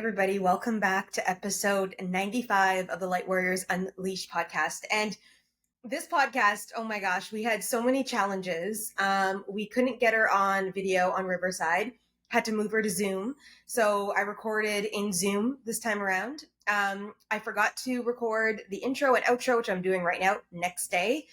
everybody. Welcome back to episode 95 of the Light Warriors Unleashed podcast. And this podcast, oh my gosh, we had so many challenges. We couldn't get her on video on Riverside, had to move her to Zoom. So I recorded in Zoom this time around. I forgot to record the intro and outro, which I'm doing right now, next day.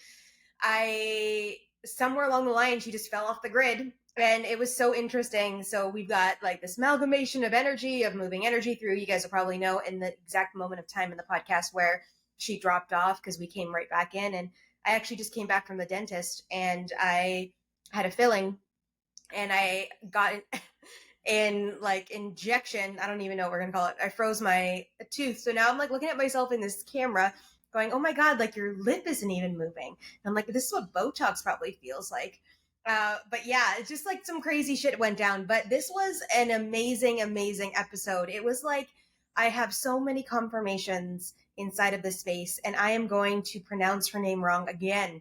Somewhere along the line, she just fell off the grid. And it was so interesting. So we've got like this amalgamation of energy, of moving energy through. You guys will probably know in the exact moment of time in the podcast where she dropped off because we came right back in. And I actually just came back from the dentist and I had a filling and I got in like injection. I don't even know what we're going to call it. I froze my tooth. So now I'm like looking at myself in this camera going, oh my God, like your lip isn't even moving. And I'm like, this is what Botox probably feels like. But yeah, it's just like some crazy shit went down. But this was an amazing, amazing episode. It was like, I have so many confirmations inside of this space, and I am going to pronounce her name wrong again.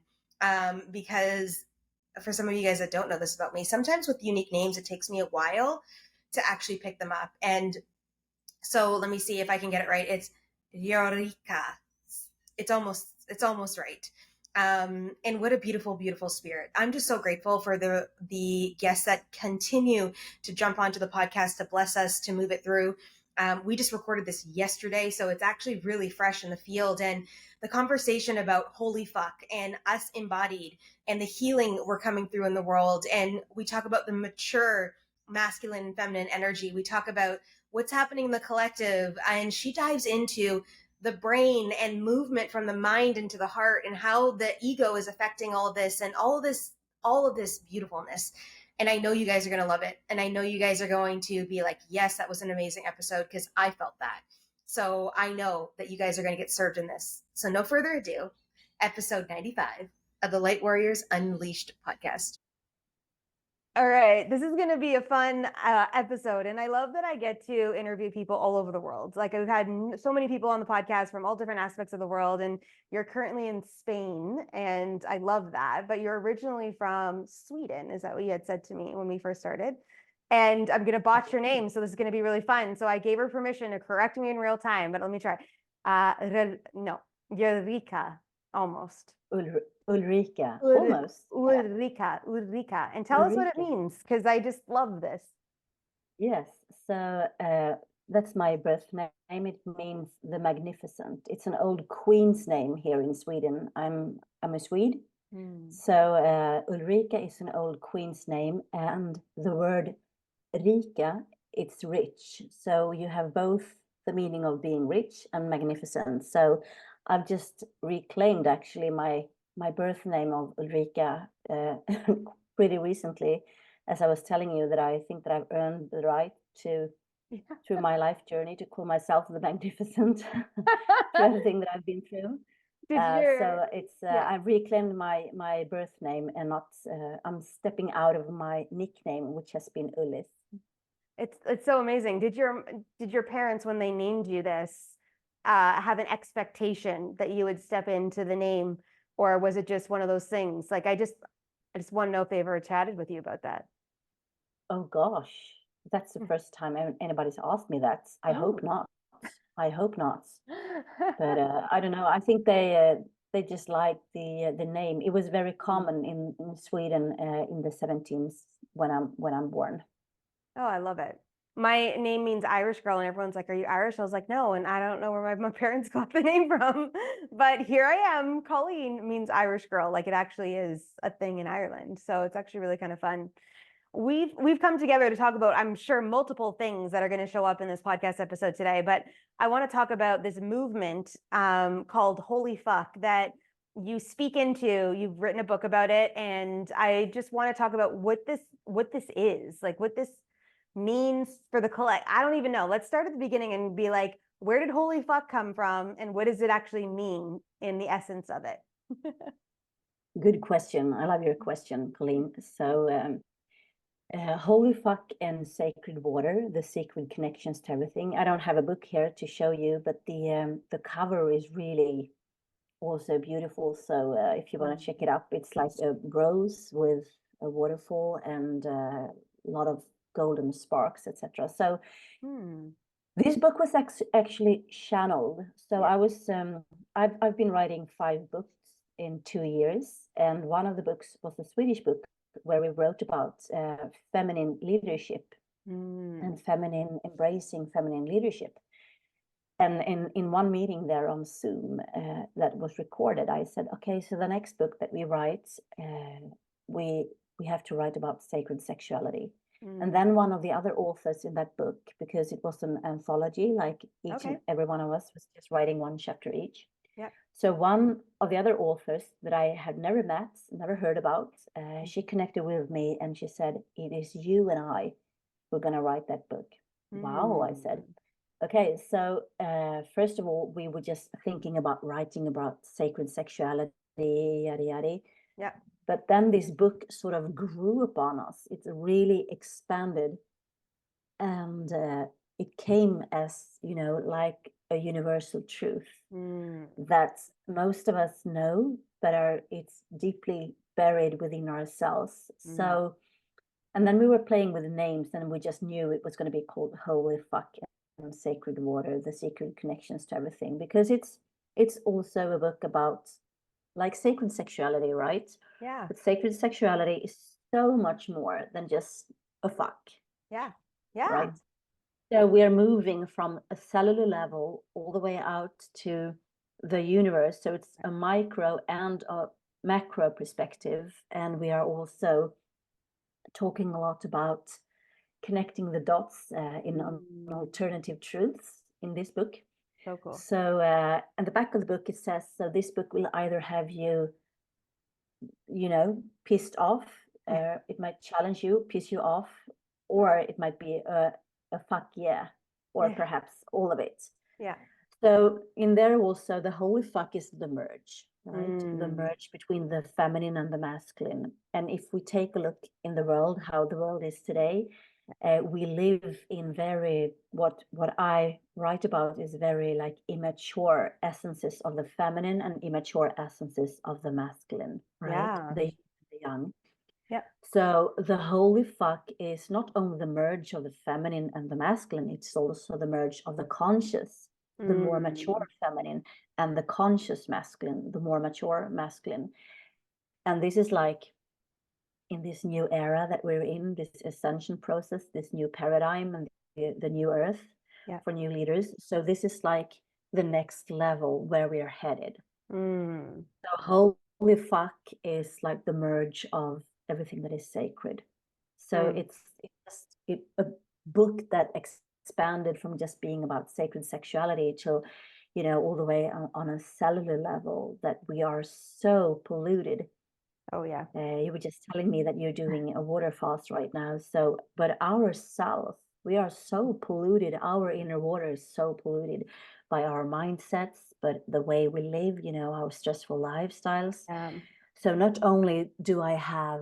Because for some of you guys that don't know this about me, sometimes with unique names, it takes me a while to actually pick them up. And so let me see if I can get it right. It's Ulrika. It's almost right. And what a beautiful, beautiful spirit. I'm just so grateful for the guests that continue to jump onto the podcast to bless us, to move it through. We just recorded this yesterday, so it's actually really fresh in the field. And the conversation about holy fuck and us embodied and the healing we're coming through in the world. And we talk about the mature masculine and feminine energy. We talk about what's happening in the collective. And she dives into the brain and movement from the mind into the heart and how the ego is affecting all of this and all of this beautifulness. And I know you guys are going to love it. And I know you guys are going to be like, yes, that was an amazing episode because I felt that. So I know that you guys are going to get served in this. So no further ado, episode 95 of the Light Warriors Unleashed podcast. All right, this is going to be a fun episode, and I love that I get to interview people all over the world. Like I've had so many people on the podcast from all different aspects of the world, and you're currently in Spain, and I love that. But you're originally from Sweden, is that what you had said to me when we first started? And I'm going to botch your name, so this is going to be really fun. So I gave her permission to correct me in real time, but let me try. No, Ulrika, almost. Ulrika, almost. Ulrika. And tell us what it means, because I just love this. Yes, so that's my birth name. It means the magnificent. It's an old queen's name here in Sweden. I'm a Swede. So Ulrika is an old queen's name, and the word rika, it's rich. So you have both the meaning of being rich and magnificent. So I've just reclaimed actually my birth name of Ulrika pretty recently, as I was telling you, that I think that I've earned the right to, through my life journey, to call myself the magnificent for everything that I've been through. So it's I've reclaimed my birth name and not I'm stepping out of my nickname, which has been Ullis. It's so amazing. Did your parents, when they named you this, have an expectation that you would step into the name, or was it just one of those things? Like I just want to know if they ever chatted with you about that. Oh gosh, that's the first time anybody's asked me that. I hope not. I hope not. But I don't know. I think they just like the name. It was very common in Sweden in the 17th when I'm born. Oh, I love it. My name means Irish girl, and everyone's like, are you Irish? I was like, no, and I don't know where my parents got the name from, but here I am. Colleen means Irish girl, like it actually is a thing in Ireland. So it's actually really kind of fun. We've come together to talk about, I'm sure, multiple things that are going to show up in this podcast episode today, but I want to talk about this movement called Holy Fuck that you speak into. You've written a book about it, and I just want to talk about what this is, like what this means for the collect. I don't even know. Let's start at the beginning and be like, where did holy fuck come from, and what does it actually mean in the essence of it? Good question. I love your question, Colleen. So holy fuck and sacred water, the sacred connections to everything. I don't have a book here to show you, but the cover is really also beautiful. So if you want to check it up, it's like a rose with a waterfall and a lot of golden sparks, etc. So This book was actually channeled. So Yeah. I was, I've been writing 5 books in 2 years, and one of the books was a Swedish book where we wrote about feminine leadership and feminine embracing feminine leadership. And in one meeting there on Zoom that was recorded, I said, okay, so the next book that we write, we have to write about sacred sexuality. And then one of the other authors in that book, because it was an anthology, like each and every one of us was just writing 1 chapter each. Yeah. So one of the other authors that I had never met, never heard about, she connected with me and she said, it is you and I who are going to write that book. Wow, I said. Okay, so first of all, we were just thinking about writing about sacred sexuality, yada, yada. Yeah. But then this book sort of grew upon us. It really expanded. And it came as, you know, like a universal truth that most of us know, but it's deeply buried within ourselves. So, and then we were playing with the names and we just knew it was going to be called Holy Fuck and Sacred Water, the secret connections to everything, because it's also a book about like sacred sexuality, right? Yeah. But sacred sexuality is so much more than just a fuck. Yeah. Yeah. Right. So we are moving from a cellular level all the way out to the universe. So it's a micro and a macro perspective. And we are also talking a lot about connecting the dots in alternative truths in this book. So cool. So at the back of the book, it says, so this book will either have you, you know, pissed off, it might challenge you, piss you off, or it might be a fuck yeah, or perhaps all of it. Yeah. So in there also, the holy fuck is the merge, right? The merge between the feminine and the masculine. And if we take a look in the world, how the world is today, we live in very, what I write about is very like immature essences of the feminine and immature essences of the masculine, right? Yeah. The young. Yeah. So the holy fuck is not only the merge of the feminine and the masculine, it's also the merge of the conscious, the more mature feminine, and the conscious masculine, the more mature masculine. And this is like in this new era that we're in, this ascension process, this new paradigm and the new earth for new leaders. So this is like the next level where we are headed. So holy fuck is like the merge of everything that is sacred. So it's a book that expanded from just being about sacred sexuality to, you know, all the way on a cellular level, that we are so polluted. Oh yeah. You were just telling me that you're doing a water fast right now. So, but ourselves, we are so polluted. Our inner water is so polluted by our mindsets, but the way we live, you know, our stressful lifestyles. So not only do I have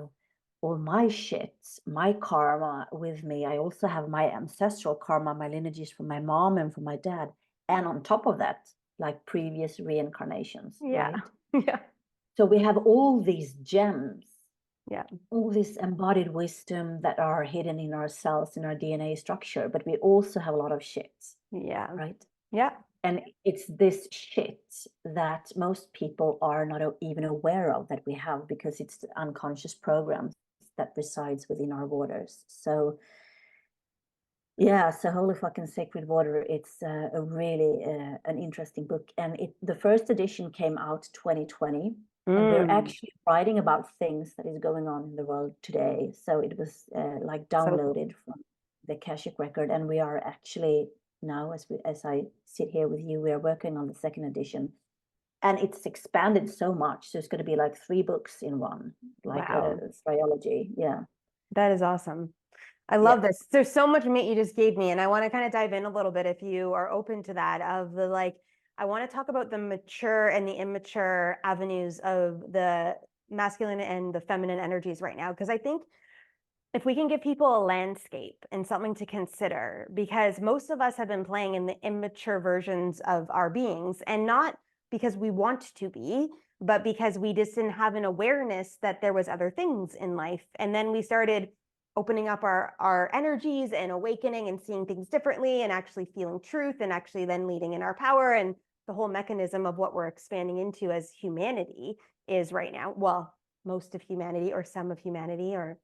all my shit, my karma with me, I also have my ancestral karma, my lineages from my mom and from my dad. And on top of that, like previous reincarnations, right? Yeah. So we have all these gems, all this embodied wisdom that are hidden in our cells, in our DNA structure, but we also have a lot of shit. Yeah. Right? Yeah. And it's this shit that most people are not even aware of that we have, because it's the unconscious programs that resides within our waters. So yeah, so Holy Fucking Sacred Water, it's a really an interesting book. And the first edition came out 2020. And we're actually writing about things that is going on in the world today. So it was like downloaded from the Akashic record. And we are actually now, as I sit here with you, we are working on the second edition. And it's expanded so much. So it's going to be like 3 books in one, like a trilogy. Yeah. That is awesome. I love this. There's so much meat you just gave me, and I want to kind of dive in a little bit if you are open to that, of the like, I want to talk about the mature and the immature avenues of the masculine and the feminine energies right now. Because I think if we can give people a landscape and something to consider, because most of us have been playing in the immature versions of our beings, and not because we want to be, but because we just didn't have an awareness that there was other things in life. And then we started opening up our energies and awakening and seeing things differently and actually feeling truth and actually then leading in our power. And the whole mechanism of what we're expanding into as humanity is right now. Well, most of humanity or some of humanity or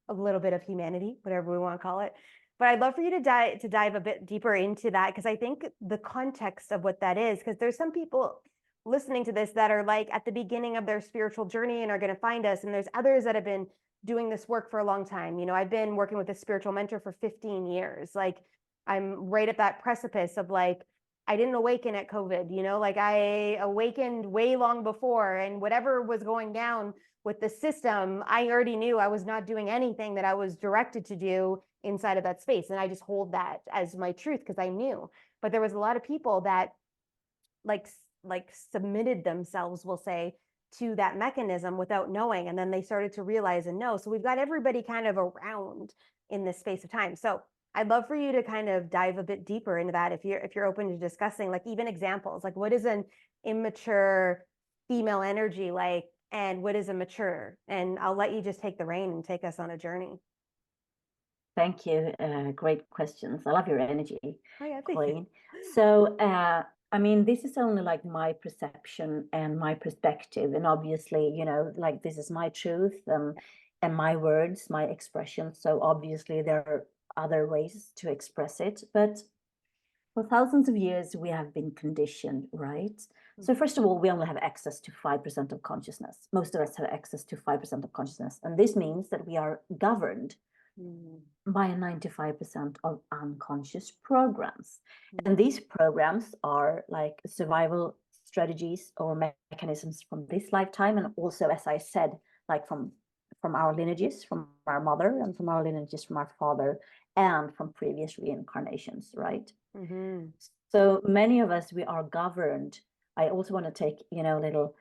a little bit of humanity, whatever we want to call it. But I'd love for you to dive a bit deeper into that, because I think the context of what that is, because there's some people listening to this that are like at the beginning of their spiritual journey and are going to find us. And there's others that have been doing this work for a long time. You know, I've been working with a spiritual mentor for 15 years. Like I'm right at that precipice of like, I didn't awaken at COVID, you know, like I awakened way long before, and whatever was going down with the system, I already knew I was not doing anything that I was directed to do inside of that space. And I just hold that as my truth because I knew. But there was a lot of people that like submitted themselves, we'll say, to that mechanism without knowing. And then they started to realize and know. So we've got everybody kind of around in this space of time. So I'd love for you to kind of dive a bit deeper into that, if you're open to discussing, like even examples, like what is an immature female energy like, and what is a mature? And I'll let you just take the reign and take us on a journey. Thank you. Great questions. I love your energy, Oh yeah, Colleen. So, I mean, this is only like my perception and my perspective, and obviously, you know, like this is my truth and my words, my expressions. So obviously, there are other ways to express it, but for thousands of years, we have been conditioned, right? So first of all, we only have access to 5% of consciousness. Most of us have access to 5% of consciousness. And this means that we are governed by 95% of unconscious programs. And these programs are like survival strategies or mechanisms from this lifetime. And also, as I said, like from our lineages, from our mother, and from our lineages from our father, and from previous reincarnations, right? So many of us, we are governed. I also want to take, you know, a little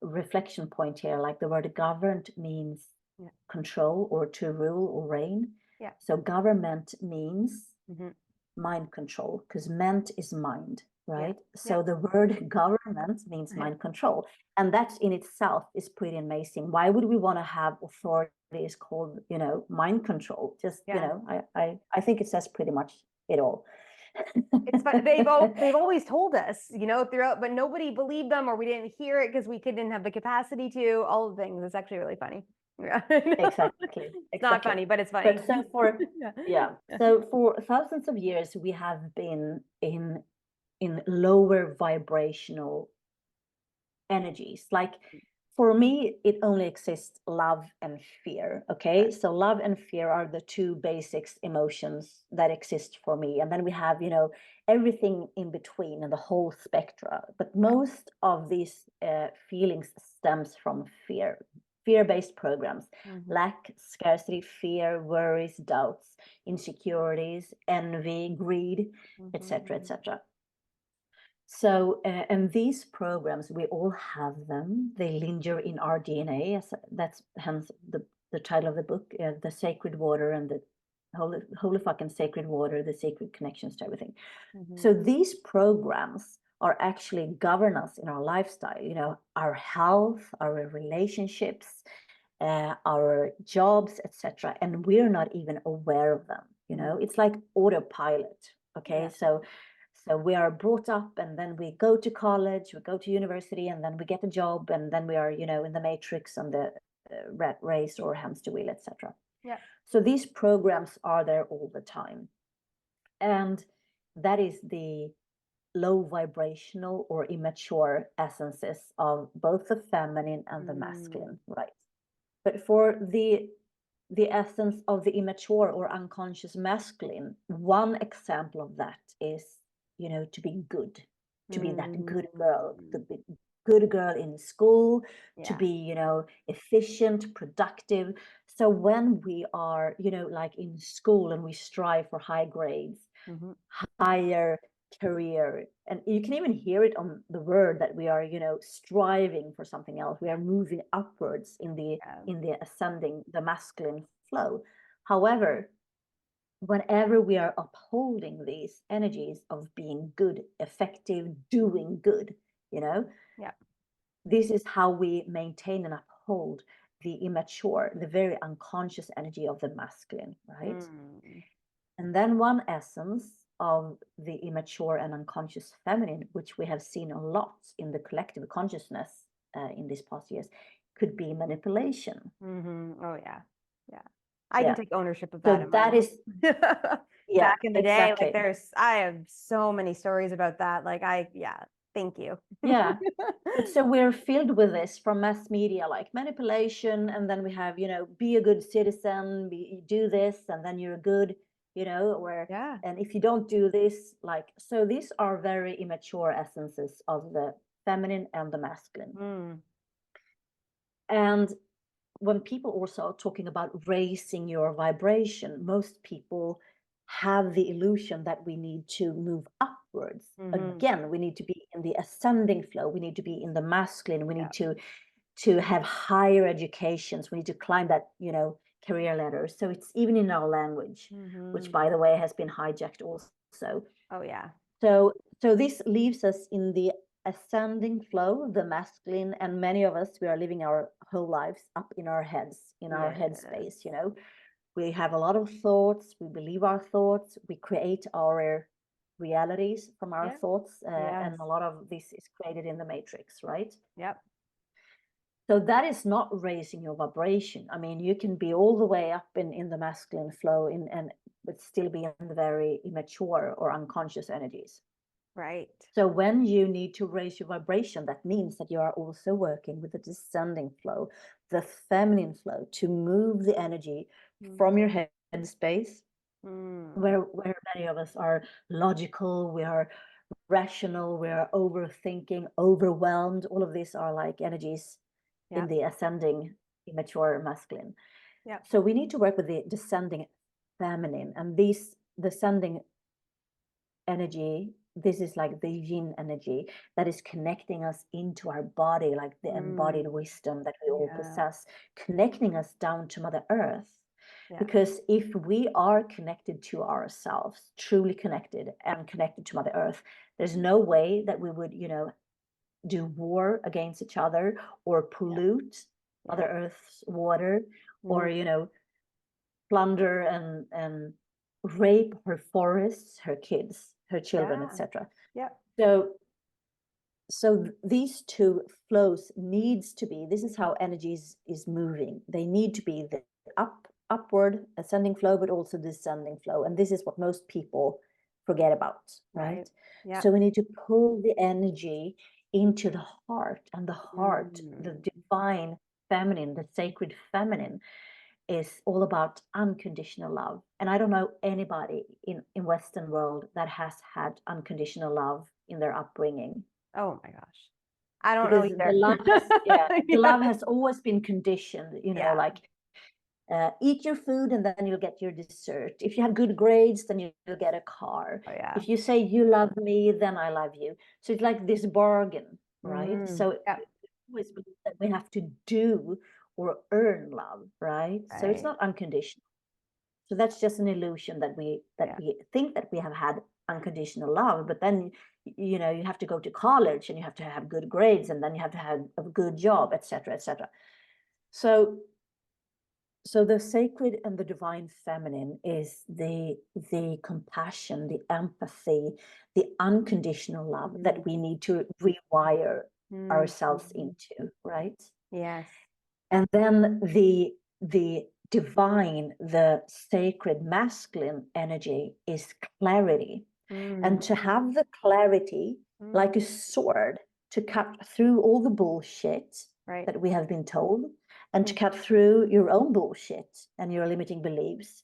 reflection point here, like the word governed means control or to rule or reign. So government means mind control, because ment is mind, right? So the word government means mind control. And that in itself is pretty amazing. Why would we want to have authorities called, you know, mind control? Just, you know, I think it says pretty much it all. It's fun. They've always told us, you know, throughout, but nobody believed them, or we didn't hear it because we didn't have the capacity to. All the things. It's actually really funny. Yeah, exactly. It's not funny, but it's funny. But so for so for thousands of years, we have been in lower vibrational energies. Like for me, it only exists love and fear. Okay, so love and fear are the two basic emotions that exist for me, and then we have, you know, everything in between and the whole spectra. But most of these feelings stems from fear-based programs: lack, scarcity, fear, worries, doubts, insecurities, envy, greed, etc., etc. So, and these programs, we all have them. They linger in our DNA. That's hence the title of the book, The Sacred Water, and the holy fucking sacred water, the sacred connections to everything. So these programs are actually govern us in our lifestyle, you know, our health, our relationships, our jobs, etc. And we're not even aware of them, you know. It's like autopilot. Okay, so we are brought up, and then we go to college, we go to university, and then we get a job, and then we are, you know, in the matrix, on the rat race or hamster wheel, etc. So these programs are there all the time, and that is the low vibrational or immature essences of both the feminine and the masculine, right? But for the essence of the immature or unconscious masculine, one example of that is, you know, to be good, to be that good girl, the good girl in school, to be, you know, efficient, productive. So when we are, you know, like in school and we strive for high grades, higher career, and you can even hear it on the word that we are, you know, striving for something else. We are moving upwards in the ascending, the masculine flow. However, whenever we are upholding these energies of being good, effective, doing good, you know, this is how we maintain and uphold the immature, the very unconscious energy of the masculine, right? And then one essence of the immature and unconscious feminine, which we have seen a lot in the collective consciousness in these past years, could be manipulation. Oh yeah, yeah. I can take ownership of So that. that is, yeah, back in the day, exactly. like I have so many stories about that. Like thank you. Yeah. But so we're filled with this from mass media, like manipulation, and then we have, be a good citizen, do this, and then you're good, and if you don't do this, so these are very immature essences of the feminine and the masculine. And when people also are talking about raising your vibration, most people have the illusion that we need to move upwards. Again, we need to be in the ascending flow. We need to be in the masculine. We need to have higher educations. We need to climb that, career ladder. So it's even in our language, which, by the way, has been hijacked also. Oh yeah. So this leaves us in the ascending flow, the masculine, and many of us, we are living our whole lives up in our heads, in our headspace. We have a lot of thoughts, we believe our thoughts, we create our realities from our thoughts, and a lot of this is created in the matrix, right? Yep. So that is not raising your vibration. I mean, you can be all the way up in the masculine flow but still be in the very immature or unconscious energies. Right. So when you need to raise your vibration, that means that you are also working with the descending flow, the feminine flow, to move the energy from your head space, where many of us are logical, we are rational, we are overthinking, overwhelmed. All of these are like energies in the ascending immature masculine. So we need to work with the descending feminine, and these descending energy, this is like the yin energy that is connecting us into our body, like the embodied wisdom that we all possess, connecting us down to Mother Earth. Because if we are connected to ourselves, truly connected and connected to Mother Earth, there's no way that we would, do war against each other or pollute Mother Earth's water, or, plunder and rape her forests, her kids, her children, etc. So these two flows needs to be, this is how energy is moving. They need to be the upward ascending flow, but also descending flow. And this is what most people forget about, right? So we need to pull the energy into the heart, and the heart, the divine feminine, the sacred feminine, is all about unconditional love. And I don't know anybody in Western world that has had unconditional love in their upbringing. Oh my gosh. I don't know either. The love has always been conditioned, like eat your food and then you'll get your dessert. If you have good grades, then you'll get a car. If you say you love me, then I love you. So it's like this bargain, right? So always believe that we have to do or earn love, right? So it's not unconditional. So that's just an illusion that we think that we have had unconditional love, but then you have to go to college and you have to have good grades and then you have to have a good job, etc., etc. So the sacred and the divine feminine is the compassion, the empathy, the unconditional love that we need to rewire ourselves into, right? Yes. And then the divine, the sacred masculine energy is clarity. And to have the clarity like a sword to cut through all the bullshit that we have been told, and to cut through your own bullshit and your limiting beliefs.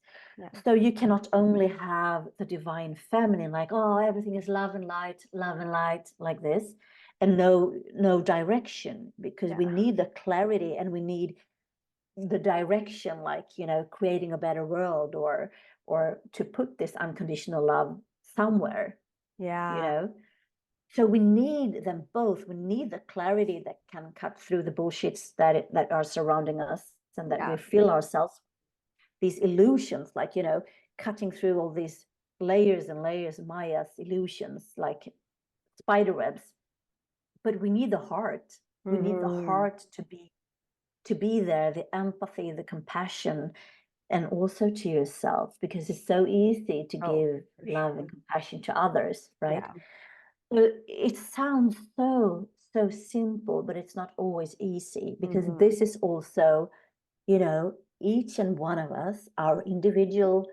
So you cannot only have the divine feminine, like, oh, everything is love and light, like this, and no direction, because we need the clarity and we need the direction, like, creating a better world, or to put this unconditional love somewhere. So we need them both. We need the clarity that can cut through the bullshits that are surrounding us, and that we feel ourselves, these illusions, like, cutting through all these layers and layers of Maya's illusions, like spider webs. But we need the heart. We need the heart to be to be there, the empathy, the compassion, and also to yourself, because it's so easy to give love and compassion to others, right? Yeah. So it sounds so simple, but it's not always easy, because this is also, you know, each and one of us, our individual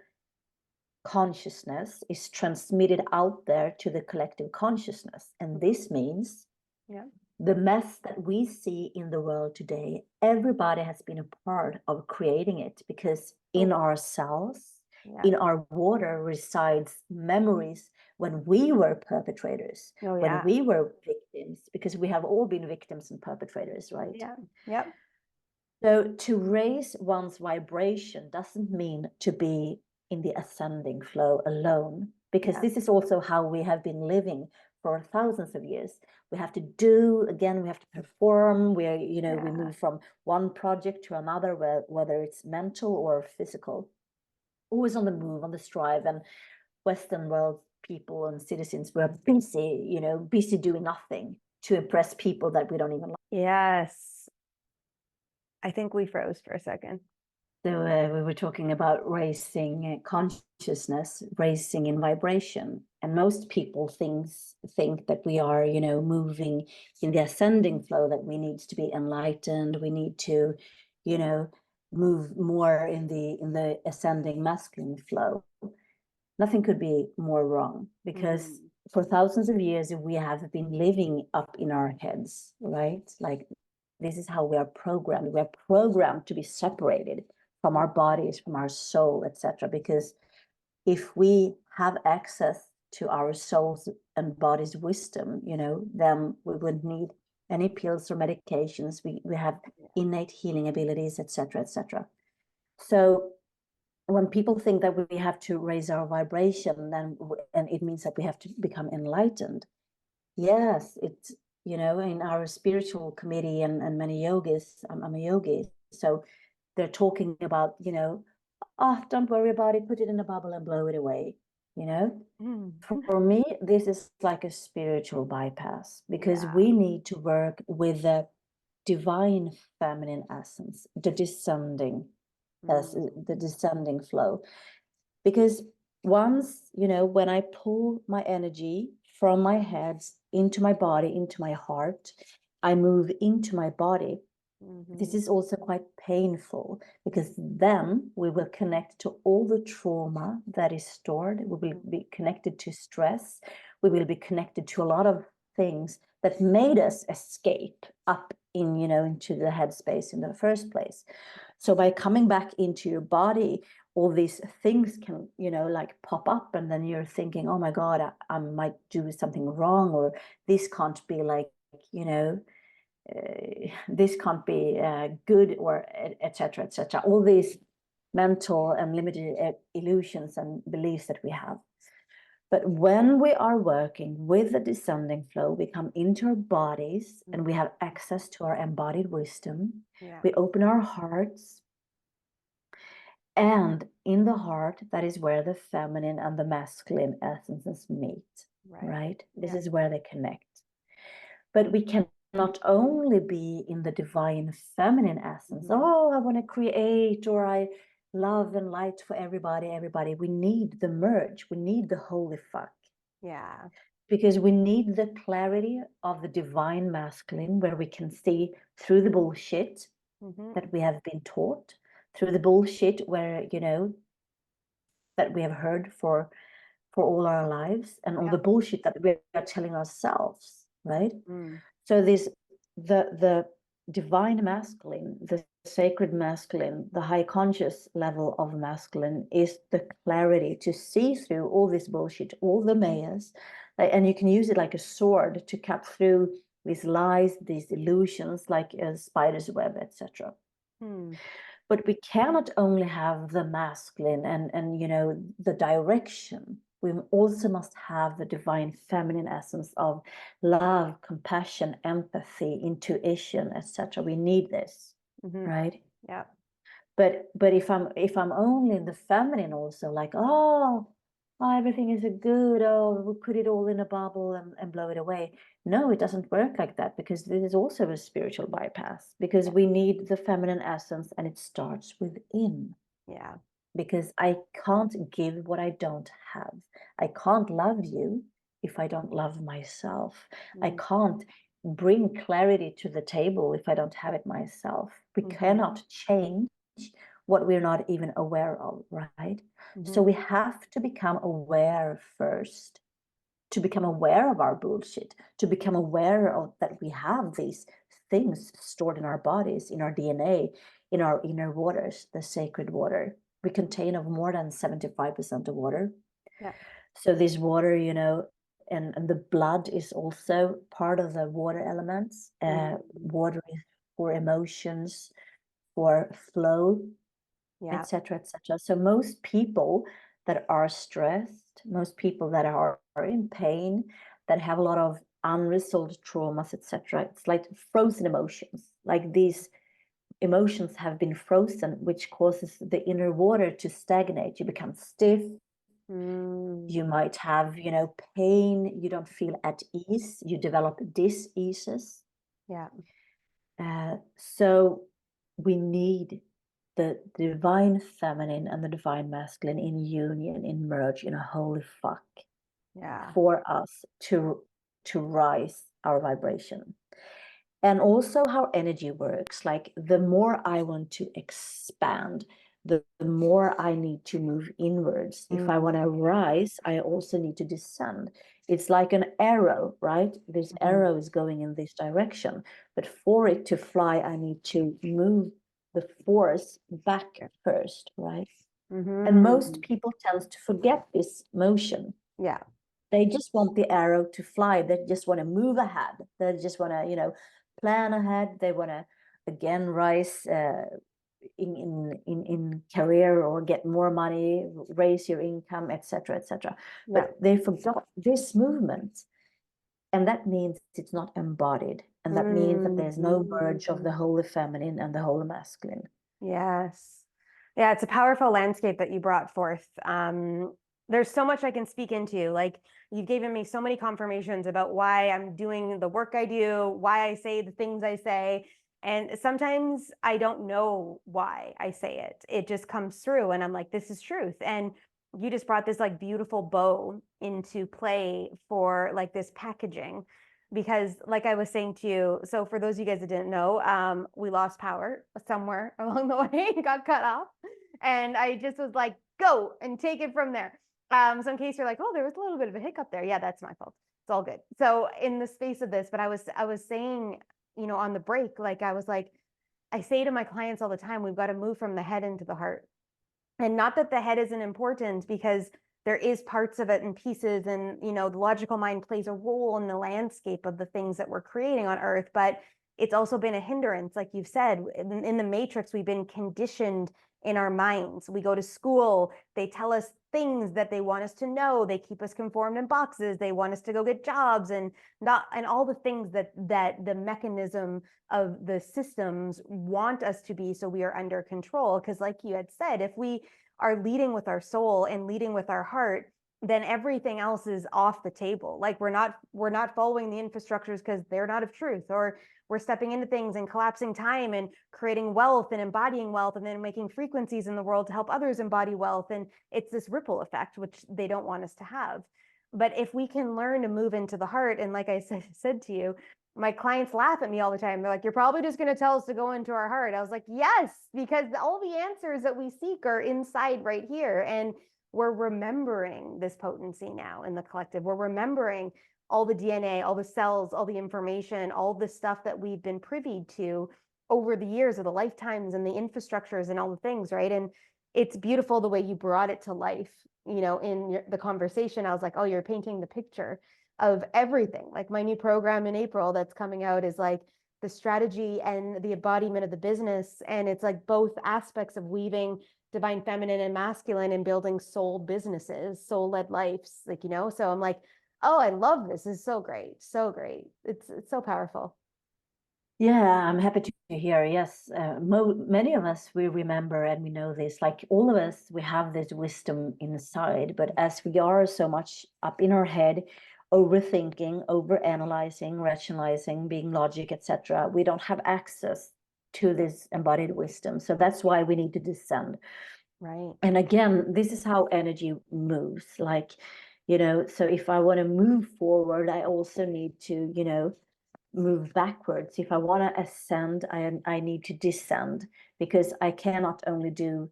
consciousness is transmitted out there to the collective consciousness. And this means the mess that we see in the world today, everybody has been a part of creating it, because in our cells, in our water resides memories when we were perpetrators, when we were victims, because we have all been victims and perpetrators, right? Yeah. Yep. So to raise one's vibration doesn't mean to be in the ascending flow alone, because this is also how we have been living for thousands of years. We have to do, again, we have to perform, we move from one project to another, whether it's mental or physical, always on the move, on the strive. And Western world people and citizens were busy, busy doing nothing to impress people that we don't even like. Yes. I think we froze for a second. So we were talking about raising consciousness, raising in vibration. And most people think that we are, moving in the ascending flow, that we need to be enlightened. We need to, move more in the ascending masculine flow. Nothing could be more wrong, because for thousands of years, we have been living up in our heads, right? Like, this is how we are programmed. We are programmed to be separated from our bodies, from our soul, etc. Because if we have access to our soul's and body's wisdom, then we wouldn't need any pills or medications. We have innate healing abilities, etc., etc. So when people think that we have to raise our vibration, and it means that we have to become enlightened. Yes, it's, in our spiritual committee and many yogis, I'm a yogi, so they're talking about, don't worry about it, put it in a bubble and blow it away, For me, this is like a spiritual bypass, because we need to work with the divine feminine essence, the descending flow. Because once, when I pull my energy from my head into my body, into my heart, I move into my body. This is also quite painful, because then we will connect to all the trauma that is stored. We will be connected to stress. We will be connected to a lot of things that made us escape up into the headspace in the first place. So by coming back into your body, all these things can, like pop up, and then you're thinking, oh my God, I might do something wrong, or this can't be like, this can't be good, or etc., etc. All these mental and limited illusions and beliefs that we have. But when we are working with the descending flow, we come into our bodies and we have access to our embodied wisdom. We open our hearts. And in the heart, that is where the feminine and the masculine essences meet, right? This is where they connect. But we can not only be in the divine feminine essence, oh, I want to create, or I love and light for everybody. We need the merge. We need the holy fuck. Yeah. Because we need the clarity of the divine masculine, where we can see through the bullshit that we have been taught, through the bullshit where, that we have heard for all our lives, and all the bullshit that we are telling ourselves, right? So the divine masculine, the sacred masculine, the high conscious level of masculine is the clarity to see through all this bullshit, all the mayas, and you can use it like a sword to cut through these lies, these illusions, like a spider's web, etc. But we cannot only have the masculine and the direction. We also must have the divine feminine essence of love, compassion, empathy, intuition, etc. We need this, right? Yeah. But if I'm only in the feminine, also like, oh, oh, everything is a good, oh, we'll put it all in a bubble and blow it away. No, it doesn't work like that, because this is also a spiritual bypass, because we need the feminine essence, and it starts within. Yeah. Because I can't give what I don't have. I can't love you if I don't love myself. I can't bring clarity to the table if I don't have it myself. We cannot change what we're not even aware of, right? So we have to become aware first, to become aware of our bullshit, to become aware of that we have these things stored in our bodies, in our DNA, in our inner waters, the sacred water. We contain of more than 75% of water. Yeah. So this water, you know, and the blood is also part of the water elements. Water is for emotions, for flow, Yeah. etc., etc. So most people that are stressed, most people that are in pain, that have a lot of unresolved traumas, etc., it's like frozen emotions. Like these emotions have been frozen, which causes the inner water to stagnate. You become stiff. You might have, you know, pain. You don't feel at ease. You develop diseases. Yeah. So we need the divine feminine and the divine masculine in union, in merge, in a holy fuck, for us to rise our vibration. And also how energy works. Like the more I want to expand, the more I need to move inwards. If I want to rise, I also need to descend. It's like an arrow, right? This arrow is going in this direction, but for it to fly, I need to move the force back first, right? And most people tend to forget this motion. Yeah. They just want the arrow to fly. They just want to move ahead. They just want to, you know, plan ahead. They want to again rise in career, or get more money, raise your income, etc., etc. But they forgot this movement, and that means it's not embodied, and that means that there's no merge of the holy feminine and the holy masculine. Yes. Yeah, it's a powerful landscape that you brought forth. There's so much I can speak into. Like, you've given me so many confirmations about why I'm doing the work I do, why I say the things I say. And sometimes I don't know why I say it. It just comes through and I'm like, this is truth. And you just brought this like beautiful bow into play for like this packaging. Because like I was saying to you, so for those of you guys that didn't know, we lost power somewhere along the way, got cut off. And I just was like, go and take it from there. So in case you're like, oh, there was a little bit of a hiccup there. Yeah, that's my fault. It's all good. So in the space of this, but I was saying, you know, on the break, like I was like, I say to my clients all the time, we've got to move from the head into the heart. And not that the head isn't important, because there is parts of it and pieces, and you know the logical mind plays a role in the landscape of the things that we're creating on earth, but it's also been a hindrance. Like you've said, in the matrix, we've been conditioned in our minds. We go to school, they tell us things that they want us to know, they keep us conformed in boxes, they want us to go get jobs, and not, and all the things that the mechanism of the systems want us to be, so we are under control. Because like you had said, if we are leading with our soul and leading with our heart, then everything else is off the table. Like we're not following the infrastructures because they're not of truth, or we're stepping into things and collapsing time and creating wealth and embodying wealth, and then making frequencies in the world to help others embody wealth. And it's this ripple effect, which they don't want us to have. But if we can learn to move into the heart, and like I said to you, my clients laugh at me all the time. They're like, you're probably just going to tell us to go into our heart. I was like, yes, because all the answers that we seek are inside right here. And we're remembering this potency now in the collective. We're remembering all the DNA, all the cells, all the information, all the stuff that we've been privy to over the years of the lifetimes and the infrastructures and all the things, right? And it's beautiful the way you brought it to life, you know, in the conversation. I was like, oh, you're painting the picture of everything. Like my new program in April that's coming out is like the strategy and the embodiment of the business. And it's like both aspects of weaving divine feminine and masculine and building soul businesses, soul-led lives, like, you know. So I'm like, oh, I love this. It's so great. So great. It's so powerful. Yeah, I'm happy to hear. Yes, many of us, we remember and we know this, like all of us, we have this wisdom inside, but as we are so much up in our head, overthinking, overanalyzing, rationalizing, being logic, etc., we don't have access to this embodied wisdom. So that's why we need to descend. Right. And again, this is how energy moves. Like, so if I want to move forward, I also need to, move backwards. If I want to ascend, I need to descend, because I cannot only do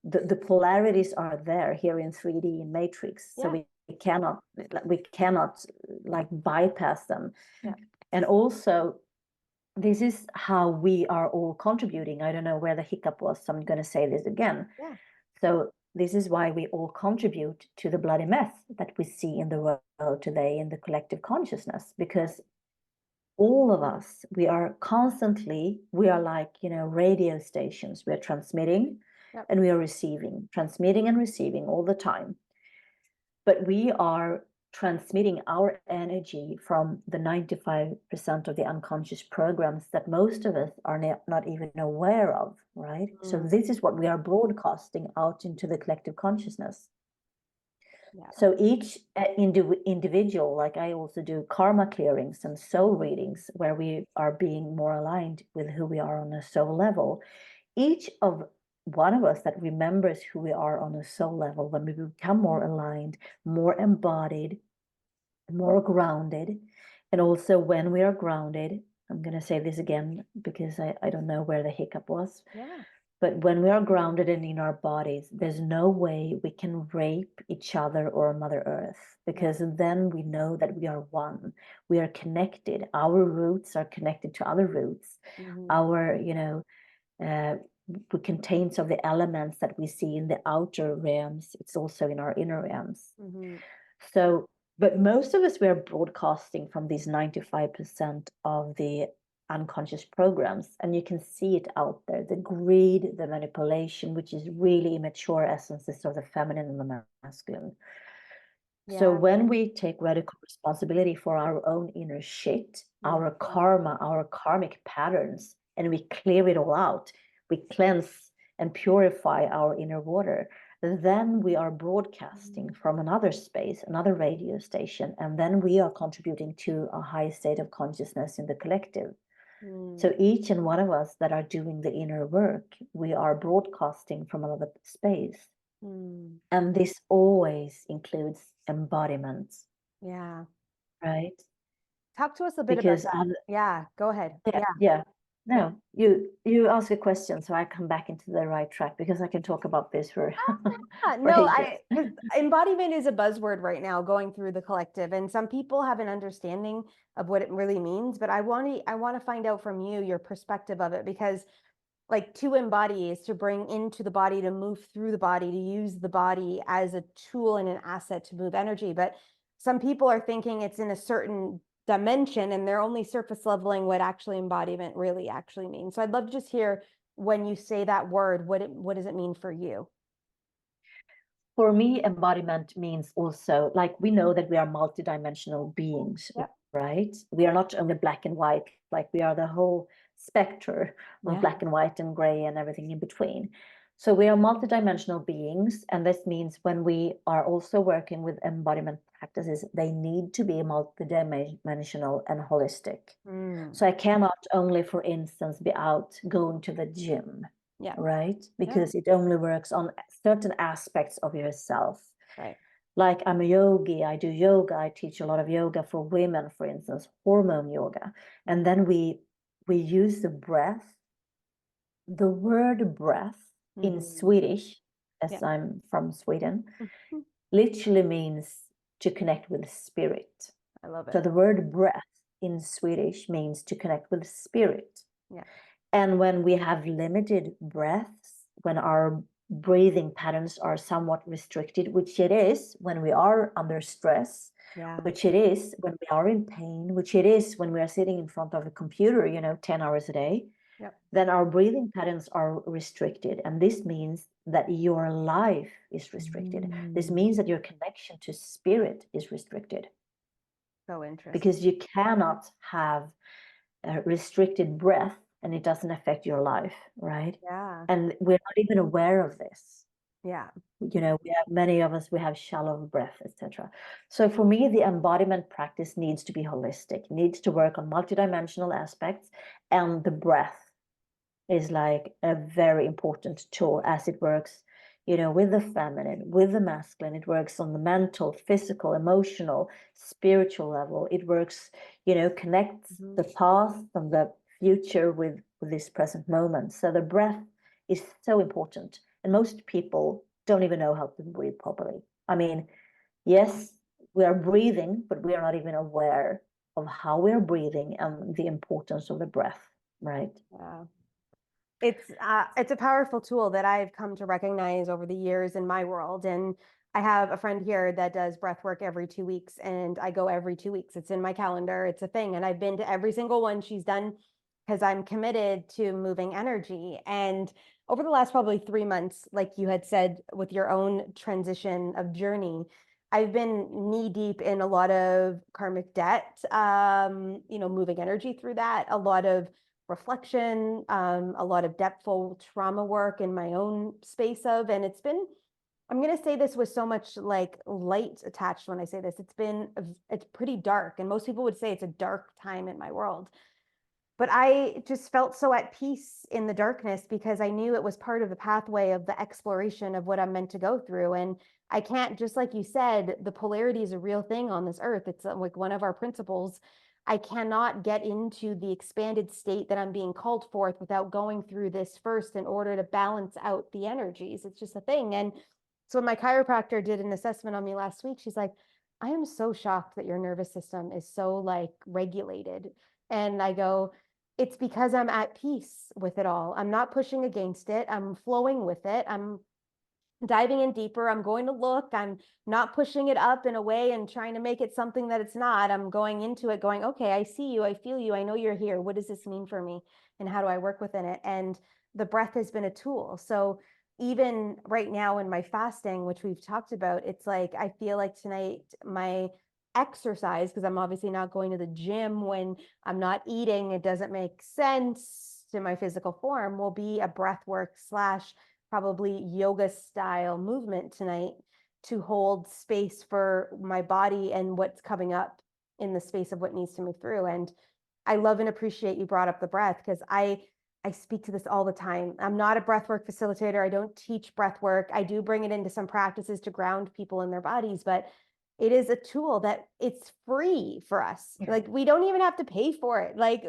the polarities are there here in 3D in matrix. So Yeah. we cannot like bypass them. Yeah. And also this is how we are all contributing. I don't know where the hiccup was, so I'm going to say this again. Yeah. So this is why we all contribute to the bloody mess that we see in the world today, in the collective consciousness, because all of us, we are like, radio stations. We are transmitting Yep. and we are receiving, transmitting and receiving all the time. But we are transmitting our energy from the 95% of the unconscious programs that most of us are not even aware of, right? So this is what we are broadcasting out into the collective consciousness. Yeah. So each individual, like I also do karma clearings and soul readings, where we are being more aligned with who we are on a soul level. Each of one of us that remembers who we are on a soul level, when we become more aligned, more embodied, more grounded, and also when we are grounded, I'm going to say this again because I don't know where the hiccup was. Yeah. But when we are grounded and in our bodies, there's no way we can rape each other or Mother Earth, because then we know that we are one. We are connected. Our roots are connected to other roots. Our, we contain some of the elements that we see in the outer realms. It's also in our inner realms. So, but most of us, we are broadcasting from these 95% of the unconscious programs, and you can see it out there, the greed, the manipulation, which is really immature essences of the feminine and the masculine. So when we take radical responsibility for our own inner shit, our karma, our karmic patterns, and we clear it all out, we cleanse and purify our inner water, then we are broadcasting from another space, another radio station, and then we are contributing to a high state of consciousness in the collective. So each and one of us that are doing the inner work, we are broadcasting from another space. And this always includes embodiment. Yeah. Right? Talk to us a bit because about that. Yeah, go ahead. Yeah. No, you ask a question, so I come back into the right track, because I can talk about this for No, ages. embodiment is a buzzword right now going through the collective, and some people have an understanding of what it really means, but I want to find out from you your perspective of it, because like to embody is to bring into the body, to move through the body, to use the body as a tool and an asset to move energy. But some people are thinking it's in a certain dimension and they're only surface leveling what actually embodiment really actually means. So I'd love to just hear, when you say that word, what does it mean for you? For me, embodiment means also, like, we know that we are multidimensional beings, right? We are not only black and white, like we are the whole spectrum of black and white and gray and everything in between. So we are multidimensional beings, and this means when we are also working with embodiment practices, they need to be multidimensional and holistic. So I cannot only, for instance, be out going to the gym, right? Because it only works on certain aspects of yourself. Right. Like, I'm a yogi, I do yoga, I teach a lot of yoga for women, for instance, hormone yoga. And then we use the breath. The word breath in Swedish, as I'm from Sweden, literally means to connect with spirit. I love it. So the word breath in Swedish means to connect with spirit. And when we have limited breaths, when our breathing patterns are somewhat restricted, which it is when we are under stress, which it is when we are in pain, which it is when we are sitting in front of a computer, 10 hours a day, then our breathing patterns are restricted. And this means that your life is restricted. This means that your connection to spirit is restricted. So interesting. Because you cannot have restricted breath and it doesn't affect your life, right? Yeah. And we're not even aware of this. Yeah. We have, many of us, we have shallow breath, etc. So for me, the embodiment practice needs to be holistic, needs to work on multidimensional aspects, and the breath is like a very important tool as it works, with the feminine, with the masculine. It works on the mental, physical, emotional, spiritual level. It works, connects the past and the future with this present moment. So the breath is so important. And most people don't even know how to breathe properly. I mean, yes, we are breathing, but we are not even aware of how we are breathing and the importance of the breath, right? Yeah. It's a powerful tool that I've come to recognize over the years in my world. And I have a friend here that does breath work every 2 weeks, and I go every 2 weeks. It's in my calendar. It's a thing. And I've been to every single one she's done because I'm committed to moving energy. And over the last probably 3 months, like you had said, with your own transition of journey, I've been knee deep in a lot of karmic debt, moving energy through that, a lot of reflection, a lot of depthful trauma work in my own space of, and I'm going to say this with so much like light attached when I say this, it's pretty dark. And most people would say it's a dark time in my world. But I just felt so at peace in the darkness because I knew it was part of the pathway of the exploration of what I'm meant to go through. And I can't, just like you said, the polarity is a real thing on this earth. It's like one of our principles. I cannot get into the expanded state that I'm being called forth without going through this first in order to balance out the energies. It's just a thing. And so when my chiropractor did an assessment on me last week, she's like, I am so shocked that your nervous system is so like regulated. And I go, it's because I'm at peace with it all. I'm not pushing against it. I'm flowing with it. I'm diving in deeper. I'm going to look. I'm not pushing it up in a way and trying to make it something that it's not. I'm going into it going, okay, I see you. I feel you. I know you're here. What does this mean for me? And how do I work within it? And the breath has been a tool. So even right now in my fasting, which we've talked about, it's like, I feel like tonight, my exercise, because I'm obviously not going to the gym when I'm not eating, it doesn't make sense to my physical form, will be a breath work / probably yoga style movement tonight to hold space for my body and what's coming up in the space of what needs to move through. And I love and appreciate you brought up the breath because I speak to this all the time. I'm not a breathwork facilitator. I don't teach breathwork. I do bring it into some practices to ground people in their bodies, but it is a tool that it's free for us. Yeah. Like we don't even have to pay for it. Like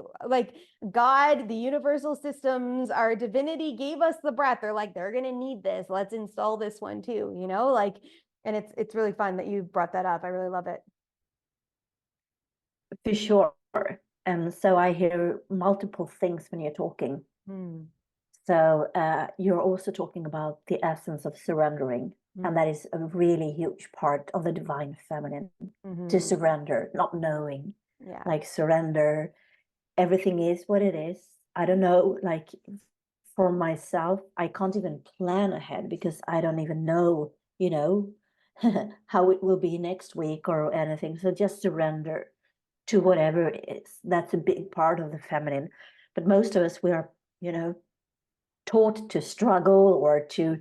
God, the universal systems, our divinity gave us the breath. They're like, they're going to need this. Let's install this one too, and it's really fun that you brought that up. I really love it. For sure. And so I hear multiple things when you're talking. So you're also talking about the essence of surrendering. And that is a really huge part of the divine feminine, to surrender, not knowing, like surrender. Everything is what it is. I don't know, like for myself, I can't even plan ahead because I don't even know, how it will be next week or anything. So just surrender to whatever it is. That's a big part of the feminine. But most of us, we are, taught to struggle or to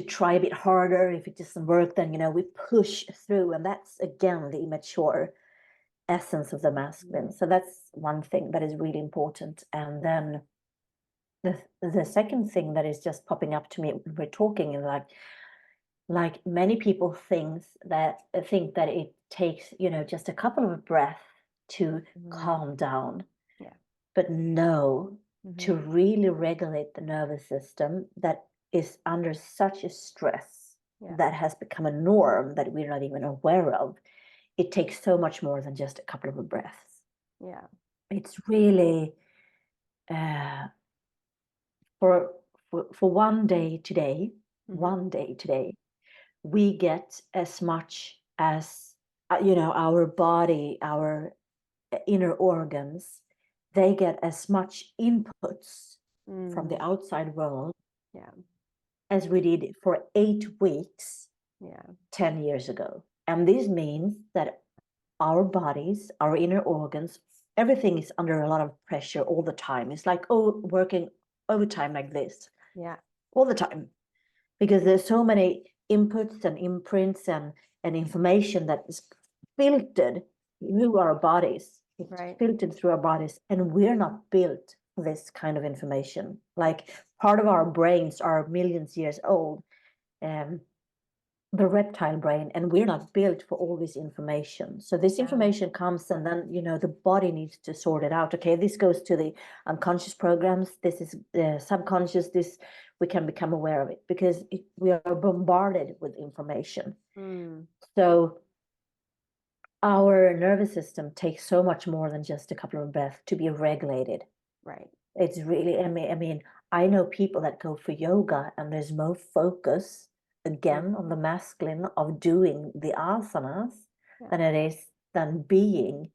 try a bit harder. If it doesn't work, then we push through, and that's again the immature essence of the masculine. So that's one thing that is really important. And then the second thing that is just popping up to me when we're talking is like many people think that it takes just a couple of breaths to calm down. But no, to really regulate the nervous system that is under such a stress that has become a norm that we're not even aware of, it takes so much more than just a couple of breaths. It's really for one day today, we get as much as our body, our inner organs, they get as much inputs from the outside world as we did for 8 weeks 10 years ago. And this means that our bodies, our inner organs, everything is under a lot of pressure all the time. It's like, oh, working overtime like this. Yeah. All the time. Because there's so many inputs and imprints and information that is filtered through our bodies. It's Right. filtered through our bodies, and we're not built for this kind of information. Like, part of our brains are millions years old, the reptile brain, and we're not built for all this information. So this information comes, and then, you know, the body needs to sort it out. Okay, this goes to the unconscious programs. This is subconscious. This, we can become aware of it because we are bombarded with information. So our nervous system takes so much more than just a couple of breaths to be regulated. Right. It's really, I mean, I know people that go for yoga and there's more focus again on the masculine of doing the asanas than it is than being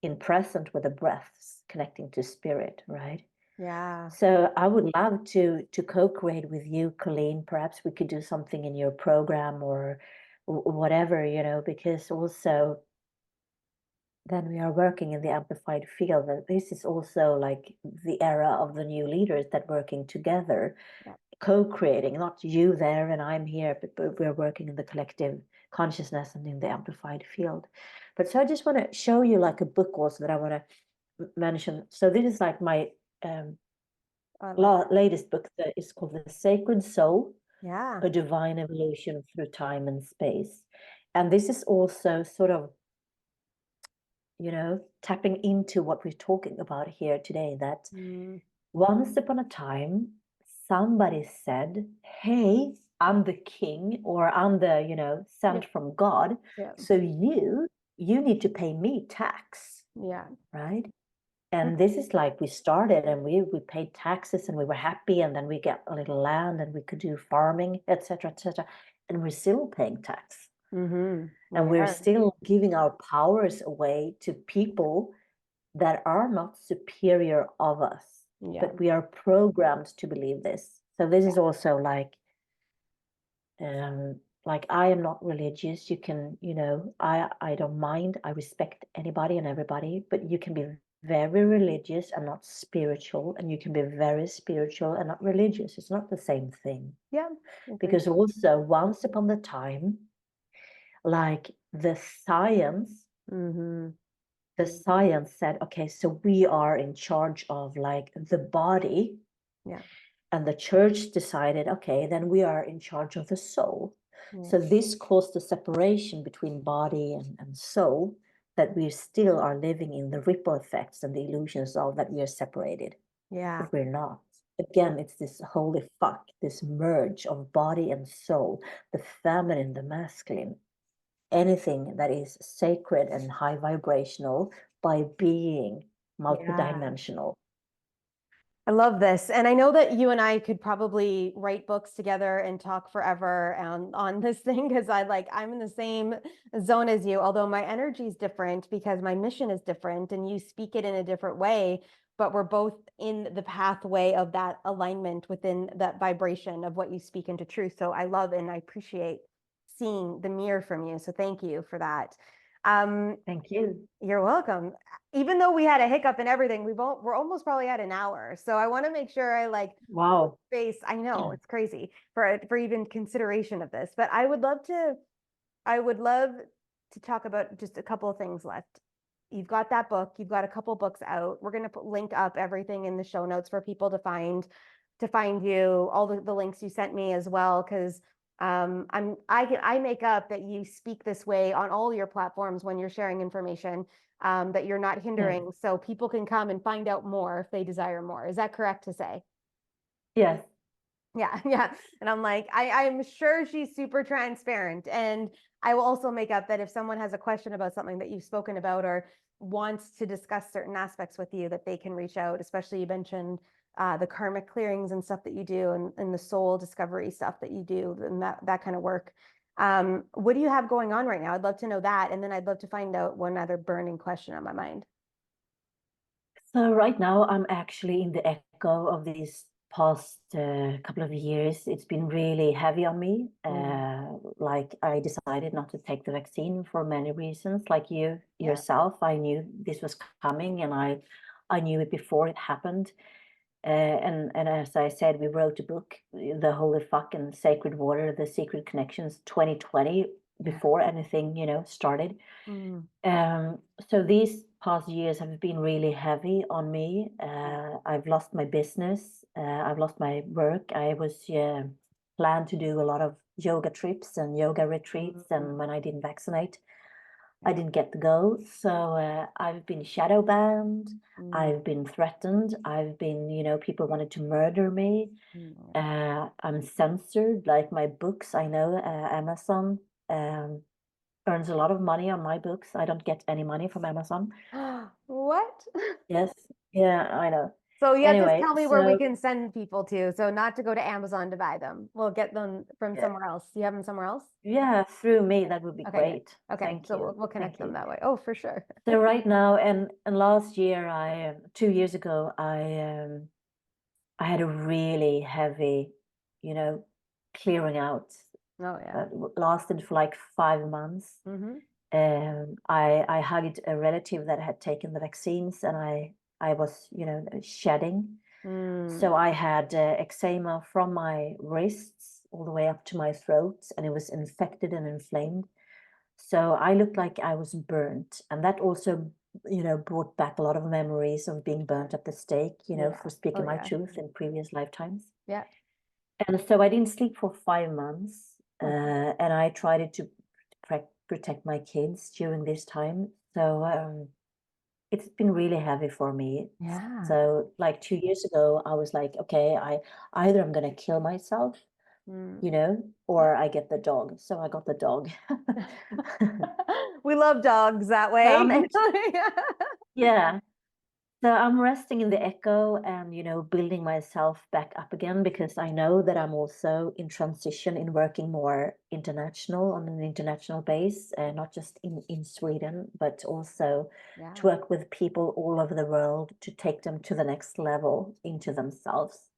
in present with the breaths, connecting to spirit, right? Yeah. So I would love to co-create with you, Colleen. Perhaps we could do something in your program or whatever, you know, because also then we are working in the amplified field. And this is also like the era of the new leaders that working together, co-creating, not you there and I'm here, but we're working in the collective consciousness and in the amplified field. But so I just want to show you like a book also that I want to mention. So this is like my latest book that is called The Sacred Soul, A Divine Evolution Through Time and Space. And this is also sort of, you know, tapping into what we're talking about here today, that once upon a time, somebody said, hey, I'm the king, or I'm the, you know, sent from God. So you need to pay me tax. Right. And this is like we started and we paid taxes and we were happy, and then we get a little land and we could do farming, etc., etc. And we're still paying tax. And we're still giving our powers away to people that are not superior of us. But we are programmed to believe this. So this is also like I am not religious. You can, you know, I don't mind. I respect anybody and everybody, but you can be very religious and not spiritual, and you can be very spiritual and not religious. It's not the same thing. Because also once upon the time, like the science said, okay, so we are in charge of like the body. And the church decided, okay, then we are in charge of the soul. So this caused a separation between body and soul, that we still are living in the ripple effects and the illusions of that we are separated. But we're not. Again, it's this holy fuck, this merge of body and soul, the feminine, the masculine, anything that is sacred and high vibrational by being multidimensional. I love this. And I know that you and I could probably write books together and talk forever on this thing, because I'm in the same zone as you, although my energy is different because my mission is different and you speak it in a different way, but we're both in the pathway of that alignment within that vibration of what you speak into truth. So I love and I appreciate seeing the mirror from you. So thank you for that. Thank you. You're welcome. Even though we had a hiccup and everything, we're almost probably at an hour. So I want to make sure I wow space. I know it's crazy for even consideration of this, but I would love to talk about just a couple of things left. You've got that book, you've got a couple books out. We're going to link up everything in the show notes for people to find you, all the links you sent me as well, because I make up that you speak this way on all your platforms when you're sharing information, that you're not hindering, so people can come and find out more if they desire more. Is that correct to say? Yes. Yeah. And I'm like, I'm sure she's super transparent. And I will also make up that if someone has a question about something that you've spoken about or wants to discuss certain aspects with you, that they can reach out. Especially you mentioned the karmic clearings and stuff that you do, and the soul discovery stuff that you do, and that kind of work. What do you have going on right now? I'd love to know that. And then I'd love to find out one other burning question on my mind. So right now I'm actually in the echo of these past couple of years, it's been really heavy on me. Like I decided not to take the vaccine for many reasons. Like you yourself, I knew this was coming, and I knew it before it happened. And as I said, we wrote a book, The Holy Fuck and Sacred Water, The Secret Connections, 2020, before anything, started. So these past years have been really heavy on me. I've lost my business. I've lost my work. I was planned to do a lot of yoga trips and yoga retreats, and when I didn't vaccinate, I didn't get to go. So I've been shadow banned. I've been threatened. I've been, people wanted to murder me. I'm censored, like my books. I know Amazon earns a lot of money on my books. I don't get any money from Amazon. What? Yes. Yeah, I know. So yeah, just Anyway, tell me where we can send people to. So not to go to Amazon to buy them. We'll get them from somewhere else. Do you have them somewhere else? Yeah, through me, that would be Okay, great. good. Okay, Thank so you. we'll connect Thank them you. that way. Oh, for sure. So right now, and last year, 2 years ago, I had a really heavy, clearing out. Oh yeah. That lasted for like 5 months. I hugged a relative that had taken the vaccines, and I was, shedding. So I had eczema from my wrists all the way up to my throat, and it was infected and inflamed. So I looked like I was burnt, and that also, brought back a lot of memories of being burnt at the stake, for speaking my truth in previous lifetimes. Yeah. And so I didn't sleep for 5 months, and I tried to protect my kids during this time. So it's been really heavy for me. Yeah. So like 2 years ago, I was like, okay, either I'm gonna kill myself, or I get the dog. So I got the dog. We love dogs that way. Yeah. So I'm resting in the echo and, building myself back up again, because I know that I'm also in transition in working more international on an international base, not just in Sweden, but also to work with people all over the world to take them to the next level into themselves.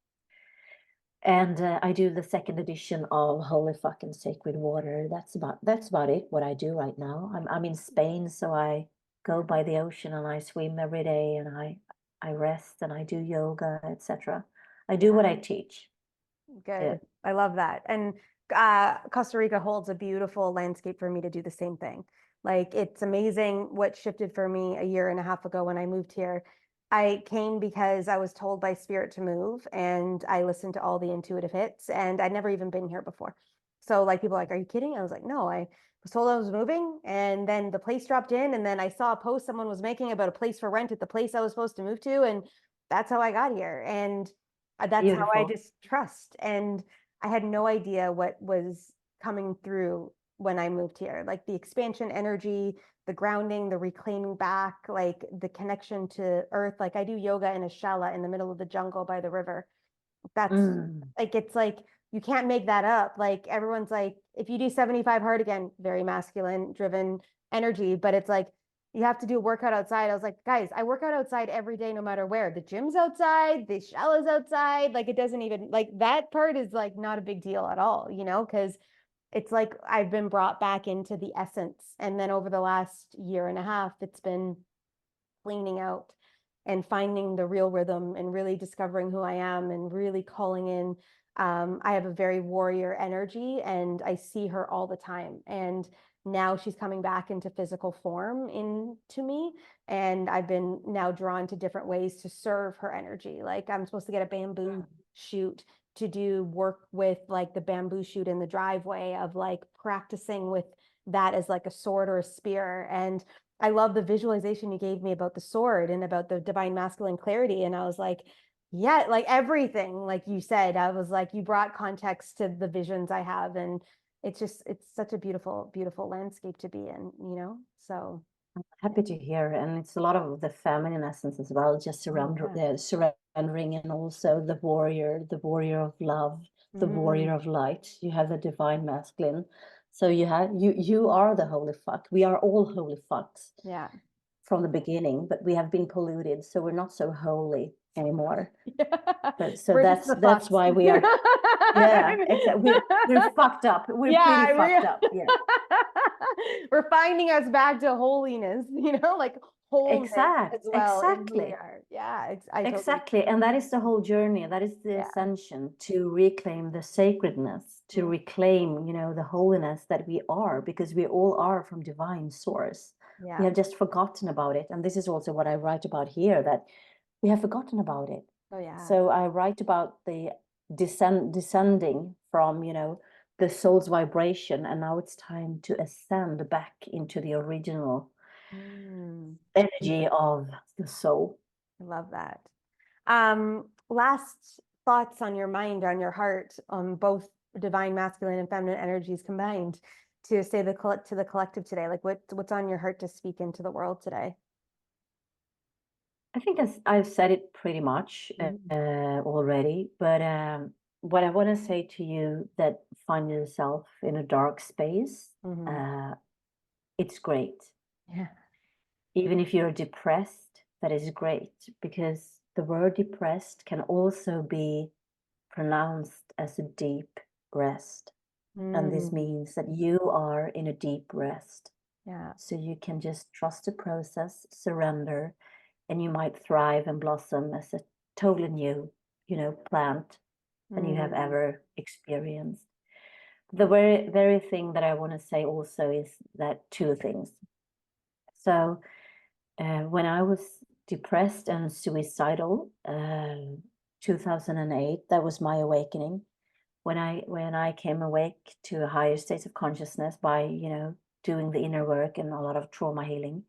And I do the second edition of Holy Fucking Sacred Water. That's about it, what I do right now. I'm in Spain, so I go by the ocean and I swim every day, and I rest and I do yoga, etc. I do what I teach. Good. I love that. And Costa Rica holds a beautiful landscape for me to do the same thing. Like, it's amazing what shifted for me a year and a half ago when I moved here. I came because I was told by spirit to move, and I listened to all the intuitive hits, and I'd never even been here before. So like, people are like, are you kidding? I was like, no, I was told I was moving, and then the place dropped in, and then I saw a post someone was making about a place for rent at the place I was supposed to move to, and that's how I got here. And that's Beautiful. how I just trust. And I had no idea what was coming through when I moved here, like the expansion energy, the grounding, the reclaiming back, like the connection to earth. Like, I do yoga in a shala in the middle of the jungle by the river. That's like, it's like, you can't make that up. Like, everyone's like, if you do 75 hard, again, very masculine driven energy, but it's like, you have to do a workout outside. I was like, guys, I work out outside every day, no matter where. The gym's outside, the shala's outside. Like, it doesn't even, like, that part is like not a big deal at all, because it's like I've been brought back into the essence. And then over the last year and a half, it's been cleaning out and finding the real rhythm and really discovering who I am and really calling in. I have a very warrior energy, and I see her all the time. And now she's coming back into physical form into me. And I've been now drawn to different ways to serve her energy. Like, I'm supposed to get a bamboo shoot to do work with, like the bamboo shoot in the driveway, of like practicing with that as like a sword or a spear. And I love the visualization you gave me about the sword and about the divine masculine clarity. And I was like, yeah, like everything, like you said, I was like, you brought context to the visions I have. And it's such a beautiful, beautiful landscape to be in, so. I'm happy to hear. And it's a lot of the feminine essence as well, just surrendering, and also the warrior of love, the warrior of light. You have the divine masculine. So you are the holy fuck. We are all holy fucks. Yeah. From the beginning, but we have been polluted, so we're not so holy. anymore. But so Brings the that's thoughts. why we are we're fucked up. We're pretty fucked up. Yeah. We're finding us back to holiness, like wholeness as well. Exactly. Yeah, Exactly. And that is the whole journey. That is the ascension, to reclaim the sacredness, to reclaim, the holiness that we are, because we all are from divine source. Yeah. We have just forgotten about it. And this is also what I write about here, that we have forgotten about it. Oh, yeah. So I write about the descending from, the soul's vibration. And now it's time to ascend back into the original energy of the soul. I love that. Last thoughts on your mind, on your heart, on both divine masculine and feminine energies combined, to say to the collective today, like what's on your heart to speak into the world today? I think I've said it pretty much already, but what I want to say to you that find yourself in a dark space, it's great. Yeah. Even if you're depressed, that is great, because the word depressed can also be pronounced as a deep rest. And this means that you are in a deep rest. Yeah. So you can just trust the process, surrender, and you might thrive and blossom as a totally new, plant than you have ever experienced. The very, very thing that I want to say also is that two things. So when I was depressed and suicidal, 2008, that was my awakening. When I came awake to a higher state of consciousness by, doing the inner work and a lot of trauma healing,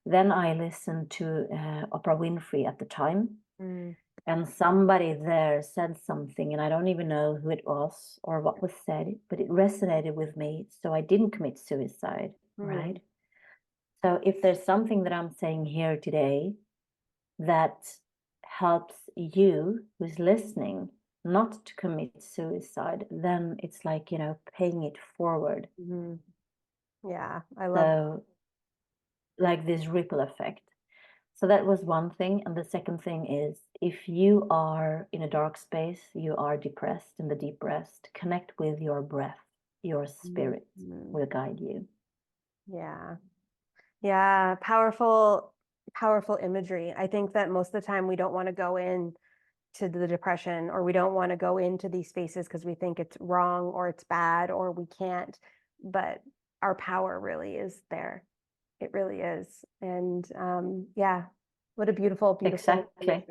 then I listened to Oprah Winfrey at the time, and somebody there said something, and I don't even know who it was or what was said, but it resonated with me. So I didn't commit suicide, right? So if there's something that I'm saying here today that helps you who's listening not to commit suicide, then it's like, paying it forward. Yeah, I love so like this ripple effect. So that was one thing. And the second thing is, if you are in a dark space, you are depressed, in the deep rest, connect with your breath. Your spirit will guide you. Yeah, powerful imagery. I think that most of the time we don't want to go in to the depression, or we don't want to go into these spaces because we think it's wrong or it's bad or we can't, but our power really is there. It really is. And what a beautiful Exactly.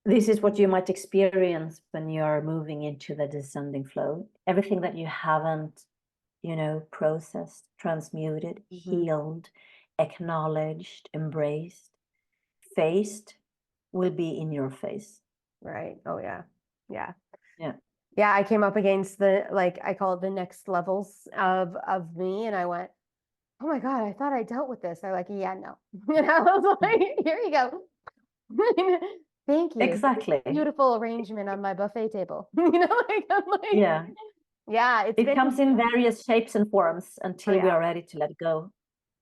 This is what you might experience when you're moving into the descending flow. Everything that you haven't, processed, transmuted, healed, acknowledged, embraced, faced, will be in your face. Right. Oh, yeah. Yeah. Yeah. Yeah. I came up against I call it the next levels of me. And I went, oh my God, I thought I dealt with this. They're like, yeah, no. And I was like, here you go. Thank you. Exactly. Beautiful arrangement on my buffet table. I'm like, yeah. Yeah. It comes in various shapes and forms until we are ready to let go.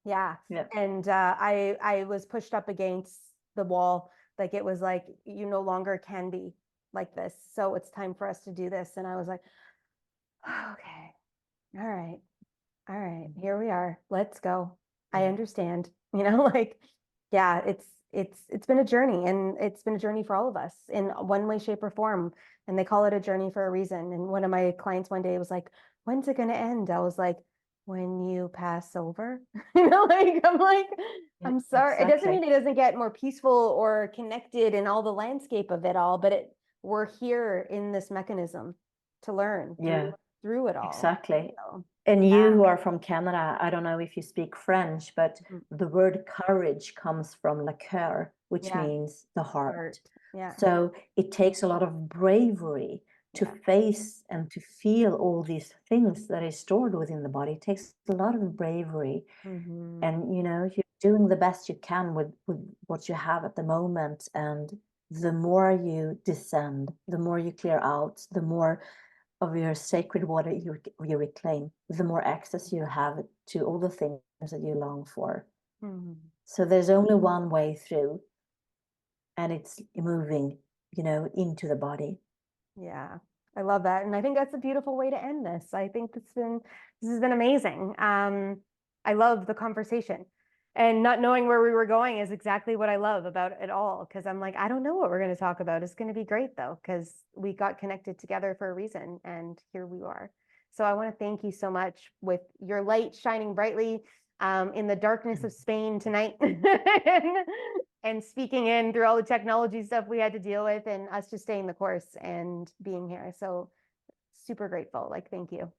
Yeah. And I was pushed up against the wall. Like, it was like, you no longer can be like this. So it's time for us to do this. And I was like, okay, all right, here we are. Let's go. I understand, yeah, it's been a journey, and it's been a journey for all of us in one way, shape, or form. And they call it a journey for a reason. And one of my clients one day was like, when's it going to end? I was like, when you pass over. I'm like, I'm sorry. Exactly. It doesn't mean it doesn't get more peaceful or connected in all the landscape of it all, but we're here in this mechanism to learn through it all. Exactly. And you who are from Canada, I don't know if you speak French, but the word courage comes from le cœur, which means the heart. Yeah. So it takes a lot of bravery to face and to feel all these things that is stored within the body. It takes a lot of bravery. And, you're doing the best you can with what you have at the moment. And the more you descend, the more you clear out, the more of your sacred water you reclaim, the more access you have to all the things that you long for. So there's only one way through. and it's moving, into the body. Yeah, I love that. And I think that's a beautiful way to end this. I think this has been amazing. I love the conversation, and not knowing where we were going is exactly what I love about it all. Cause I'm like, I don't know what we're going to talk about. It's going to be great though, cause we got connected together for a reason, and here we are. So I want to thank you so much, with your light shining brightly in the darkness of Spain tonight, and speaking in through all the technology stuff we had to deal with, and us just staying the course and being here. So super grateful. Like, thank you.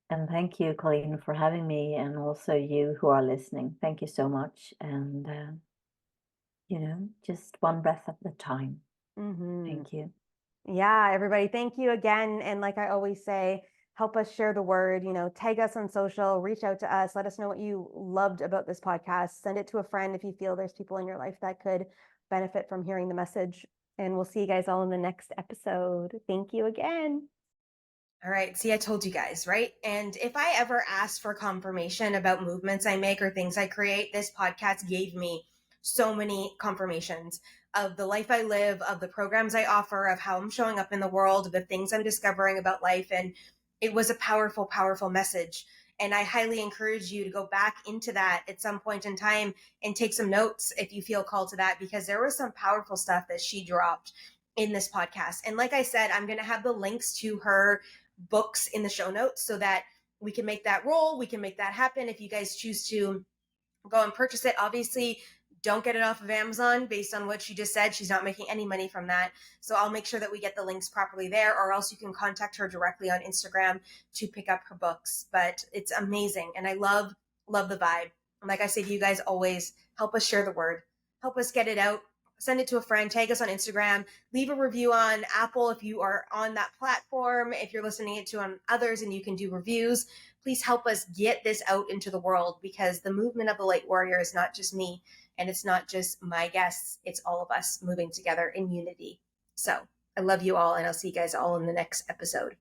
And thank you, Colleen, for having me, and also you who are listening. Thank you so much. And, just one breath at a time. Thank you. Yeah, everybody, thank you again. And like I always say, help us share the word, tag us on social, reach out to us, let us know what you loved about this podcast, send it to a friend if you feel there's people in your life that could benefit from hearing the message. And we'll see you guys all in the next episode. Thank you again. All right. See, I told you guys, right? And if I ever asked for confirmation about movements I make or things I create, this podcast gave me so many confirmations of the life I live, of the programs I offer, of how I'm showing up in the world, of the things I'm discovering about life. And it was a powerful, powerful message. And I highly encourage you to go back into that at some point in time and take some notes if you feel called to that, because there was some powerful stuff that she dropped in this podcast. And like I said, I'm going to have the links to her books in the show notes so that we can make that roll. We can make that happen. If you guys choose to go and purchase it, obviously don't get it off of Amazon based on what she just said. She's not making any money from that. So I'll make sure that we get the links properly there, or else you can contact her directly on Instagram to pick up her books. But it's amazing. And I love the vibe. And like I say to you guys always, help us share the word, help us get it out. Send it to a friend, tag us on Instagram, leave a review on Apple if you are on that platform. If you're listening it to on others and you can do reviews, please help us get this out into the world, because the movement of the Light Warrior is not just me and it's not just my guests. It's all of us moving together in unity. So I love you all, and I'll see you guys all in the next episode.